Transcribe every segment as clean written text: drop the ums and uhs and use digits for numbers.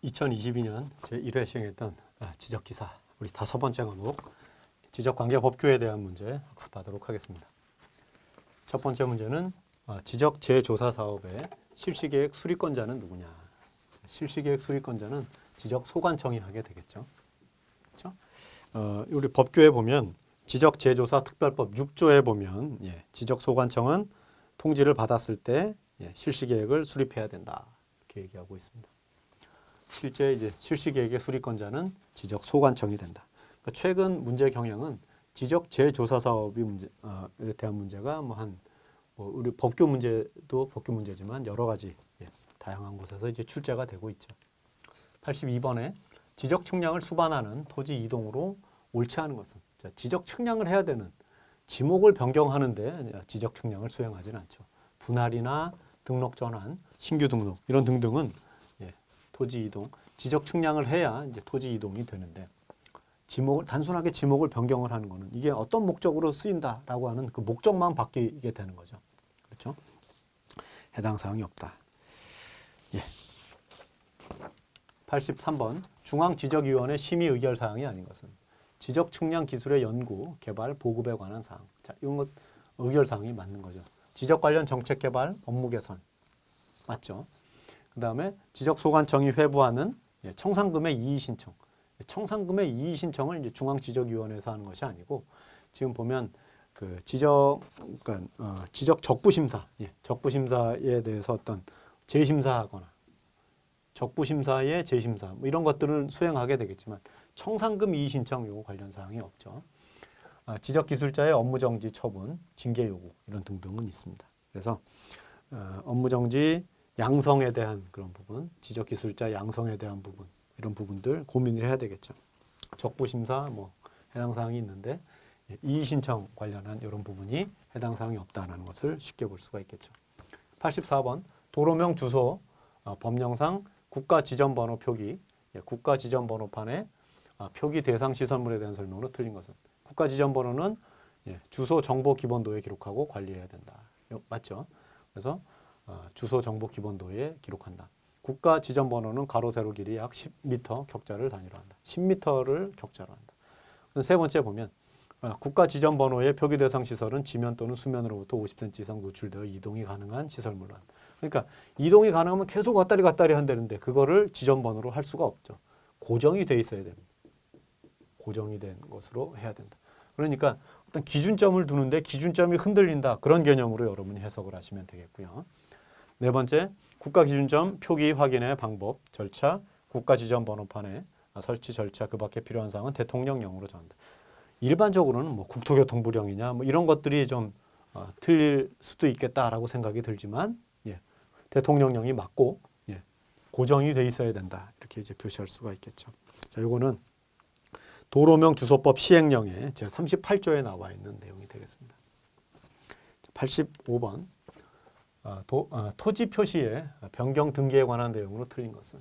2022년 제1회 시행했던 지적기사 우리 5번째 과목 지적관계법규에 대한 문제 학습하도록 하겠습니다. 첫 번째 문제는 지적 재조사 사업의 실시계획 수리권자는 누구냐. 실시계획 수리권자는 지적소관청이 하게 되겠죠. 그렇죠? 우리 법규에 보면 지적 재조사 특별법 6조에 보면 지적소관청은 통지를 받았을 때 실시계획을 수립해야 된다 이렇게 얘기하고 있습니다. 실제 이제 실시계획의 수리권자는 지적소관청이 된다. 그러니까 최근 문제 경향은 지적 재조사 사업이 대한 문제가 우리 법규 문제도 법규 문제지만 여러 가지 다양한 곳에서 이제 출제가 되고 있죠. 82번에 지적 측량을 수반하는 토지 이동으로 옳지 않은 것은 지적 측량을 해야 되는 지목을 변경하는데 지적 측량을 수행하지는 않죠. 분할이나 등록 전환, 신규 등록 이런 등등은 토지 이동, 지적 측량을 해야 이제 토지 이동이 되는데 단순하게 지목을 변경을 하는 거는 이게 어떤 목적으로 쓰인다라고 하는 그 목적만 바뀌게 되는 거죠. 그렇죠? 해당 사항이 없다. 83번 중앙지적위원회 심의 의결 사항이 아닌 것은 지적 측량 기술의 연구, 개발, 보급에 관한 사항. 자, 이런 것 의결 사항이 맞는 거죠. 지적 관련 정책 개발, 업무 개선 맞죠? 그 다음에 지적소관청이 회부하는 청산금의 이의 신청. 청산금의 이의 신청을 이제 중앙지적위원회에서 하는 것이 아니고 지금 보면 그 지적 적부심사, 적부심사에 대해서 어떤 재심사하거나 적부심사의 재심사 뭐 이런 것들을 수행하게 되겠지만 청산금 이의 신청 요구 관련 사항이 없죠. 지적기술자의 업무정지 처분, 징계 요구 이런 등등은 있습니다. 그래서 업무정지 양성에 대한 그런 부분, 지적기술자 양성에 대한 부분 이런 부분들 고민을 해야 되겠죠. 적부심사 해당 사항이 있는데 이의신청 관련한 이런 부분이 해당 사항이 없다는 것을 쉽게 볼 수가 있겠죠. 84번 도로명 주소 법령상 국가지점번호 표기 국가지점번호판에 표기 대상 시설물에 대한 설명으로 틀린 것은 국가지점번호는 주소 정보 기본도에 기록하고 관리해야 된다. 맞죠? 그래서 주소 정보 기본도에 기록한다. 국가 지점 번호는 가로 세로 길이 약 10m 격자를 단위로 한다. 10m를 격자로 한다. 세 번째 보면 국가 지점 번호의 표기 대상 시설은 지면 또는 수면으로부터 50cm 이상 노출되어 이동이 가능한 시설물로 한다. 그러니까 이동이 가능하면 계속 왔다리 갔다리 한다는데 그거를 지점 번호로 할 수가 없죠. 고정이 돼 있어야 됩니다. 고정이 된 것으로 해야 된다. 그러니까 어떤 기준점을 두는데 기준점이 흔들린다. 그런 개념으로 여러분이 해석을 하시면 되겠고요. 네 번째, 국가기준점 표기 확인의 방법, 절차, 국가지점번호판의 설치 절차 그 밖에 필요한 사항은 대통령령으로 정한다. 일반적으로는 국토교통부령이냐 이런 것들이 좀 틀릴 수도 있겠다라고 생각이 들지만 대통령령이 맞고 고정이 돼 있어야 된다. 이렇게 이제 표시할 수가 있겠죠. 자, 이거는 도로명 주소법 시행령에 제 38조에 나와 있는 내용이 되겠습니다. 85번. 토지 표시의 변경 등기에 관한 내용으로 틀린 것은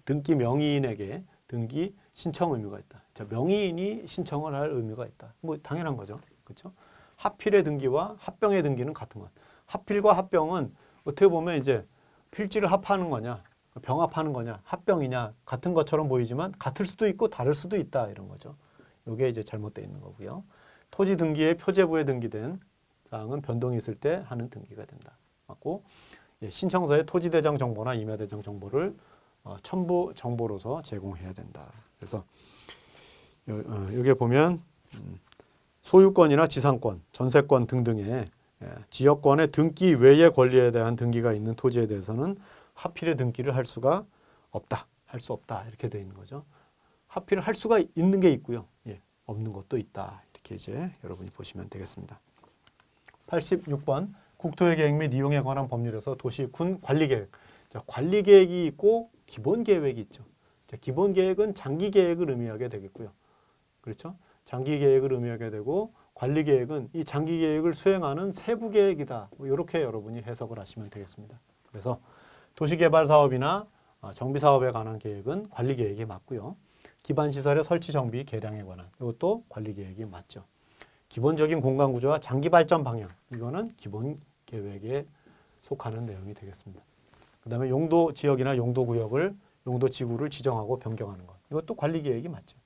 등기 명의인에게 등기 신청 의무가 있다. 자, 명의인이 신청을 할 의무가 있다. 당연한 거죠. 그렇죠? 하필의 등기와 합병의 등기는 같은 것. 하필과 합병은 어떻게 보면 이제 필지를 합하는 거냐, 병합하는 거냐, 합병이냐 같은 것처럼 보이지만 같을 수도 있고 다를 수도 있다 이런 거죠. 이게 이제 잘못되어 있는 거고요. 토지 등기에 표제부에 등기된 사항은 변동이 있을 때 하는 등기가 된다. 맞고 신청서에 토지대장 정보나 임야대장 정보를 첨부 정보로서 제공해야 된다. 그래서 여기에 보면 소유권이나 지상권, 전세권 등등의 지역권의 등기 외의 권리에 대한 등기가 있는 토지에 대해서는 하필의 등기를 할 수가 없다. 할 수 없다. 이렇게 되어 있는 거죠. 하필을 할 수가 있는 게 있고요. 없는 것도 있다. 이렇게 이제 여러분이 보시면 되겠습니다. 86번 국토의 계획 및 이용에 관한 법률에서 도시, 군 관리계획. 자, 관리계획이 있고 기본계획이 있죠. 자, 기본계획은 장기계획을 의미하게 되겠고요. 그렇죠? 장기계획을 의미하게 되고 관리계획은 이 장기계획을 수행하는 세부계획이다. 이렇게 여러분이 해석을 하시면 되겠습니다. 그래서 도시개발사업이나 정비사업에 관한 계획은 관리계획이 맞고요. 기반시설의 설치, 정비, 개량에 관한 이것도 관리계획이 맞죠. 기본적인 공간구조와 장기발전 방향 이거는 기본계획에 속하는 내용이 되겠습니다. 그 다음에 용도지역이나 용도구역을 용도 지구를 지정하고 변경하는 것. 이것도 관리 계획이 맞죠.